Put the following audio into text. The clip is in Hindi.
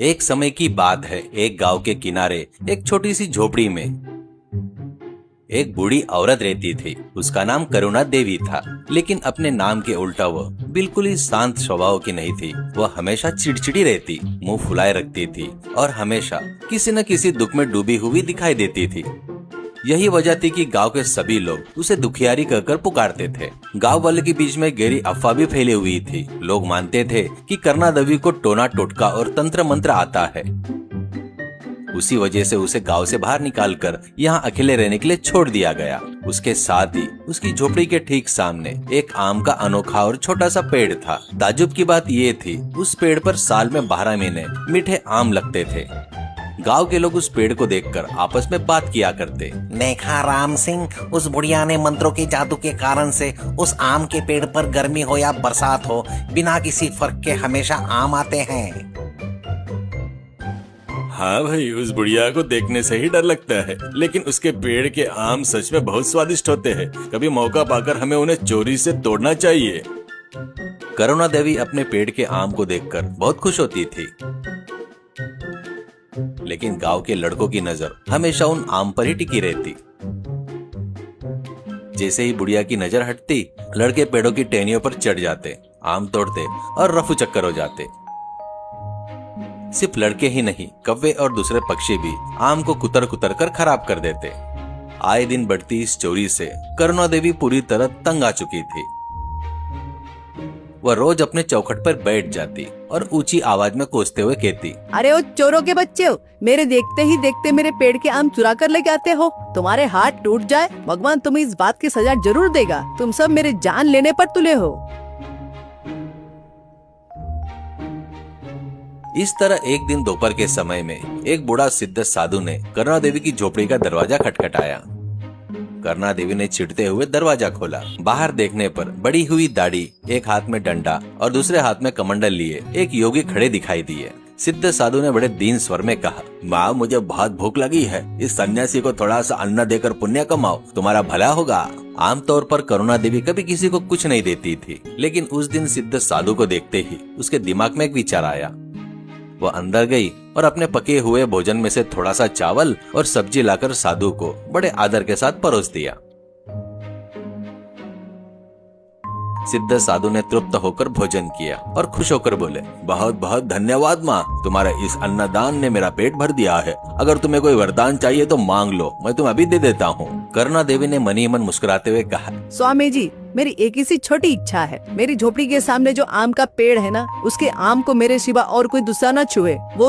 एक समय की बात है। एक गांव के किनारे एक छोटी सी झोपड़ी में एक बूढ़ी औरत रहती थी। उसका नाम करुणा देवी था, लेकिन अपने नाम के उल्टा वो बिल्कुल ही शांत स्वभाव की नहीं थी। वह हमेशा चिड़चिड़ी रहती, मुंह फुलाए रखती थी और हमेशा किसी न किसी दुख में डूबी हुई दिखाई देती थी। यही वजह थी कि गांव के सभी लोग उसे दुखियारी कहकर पुकारते थे। गांव वाले के बीच में गहरी अफवाह भी फैली हुई थी। लोग मानते थे कि करुणा देवी को टोना टोटका और तंत्र मंत्र आता है। उसी वजह से उसे गांव से बाहर निकालकर यहाँ अकेले रहने के लिए छोड़ दिया गया। उसके साथ ही उसकी झोपड़ी के ठीक सामने एक आम का अनोखा और छोटा सा पेड़ था। ताज्जुब की बात ये थी, उस पेड़ पर साल में 12 महीने मीठे आम लगते थे। गांव के लोग उस पेड़ को देखकर आपस में बात किया करते। देखा राम सिंह, उस बुढ़िया ने मंत्रों के जादू के कारण से उस आम के पेड़ पर गर्मी हो या बरसात हो, बिना किसी फर्क के हमेशा आम आते हैं। हाँ भाई, उस बुढ़िया को देखने से ही डर लगता है, लेकिन उसके पेड़ के आम सच में बहुत स्वादिष्ट होते हैं। कभी मौका पाकर हमें उन्हें चोरी से तोड़ना चाहिए। करुणा देवी अपने पेड़ के आम को देखकर बहुत खुश होती थी, लेकिन गांव के लड़कों की नजर हमेशा उन आम पर ही टिकी रहती। जैसे ही बुढ़िया की नजर हटती, लड़के पेड़ों की टहनियों पर चढ़ जाते, आम तोड़ते और रफू चक्कर हो जाते। सिर्फ लड़के ही नहीं, कौवे और दूसरे पक्षी भी आम को कुतर कुतर कर खराब कर देते। आए दिन बढ़ती इस चोरी से करुणा देवी पूरी तरह तंग आ चुकी थी। वह रोज अपने चौखट पर बैठ जाती और ऊंची आवाज में कोसते हुए कहती, अरे ओ चोरों के बच्चे हो, मेरे देखते ही देखते मेरे पेड़ के आम चुरा कर लेके आते हो। तुम्हारे हाथ टूट जाए, भगवान तुम्हें इस बात की सजा जरूर देगा। तुम सब मेरे जान लेने पर तुले हो। इस तरह एक दिन दोपहर के समय में एक बूढ़ा सिद्ध साधु ने करुणा देवी की झोपड़ी का दरवाजा खटखटाया। करुणा देवी ने चिढ़ते हुए दरवाजा खोला। बाहर देखने पर बड़ी हुई दाढ़ी, एक हाथ में डंडा और दूसरे हाथ में कमंडल लिए एक योगी खड़े दिखाई दिए। सिद्ध साधु ने बड़े दीन स्वर में कहा, माँ, मुझे बहुत भूख लगी है। इस सन्यासी को थोड़ा सा अन्न देकर पुण्य कमाओ, तुम्हारा भला होगा। आमतौर पर करुणा देवी कभी किसी को कुछ नहीं देती थी, लेकिन उस दिन सिद्ध साधु को देखते ही उसके दिमाग में एक विचार आया। वह अंदर गई और अपने पके हुए भोजन में से थोड़ा सा चावल और सब्जी लाकर साधु को बड़े आदर के साथ परोस दिया। सिद्ध साधु ने तृप्त होकर भोजन किया और खुश होकर बोले, बहुत बहुत धन्यवाद माँ, तुम्हारे इस अन्नदान ने मेरा पेट भर दिया है। अगर तुम्हें कोई वरदान चाहिए तो मांग लो, मैं तुम्हें अभी दे देता हूँ। करुणा देवी ने मनी मन मुस्कुराते हुए कहा, स्वामी जी, मेरी एक ही सी छोटी इच्छा है। मेरी झोपड़ी के सामने जो आम का पेड़ है ना, उसके आम को मेरे सिवा और कोई दूसरा न छुए। वो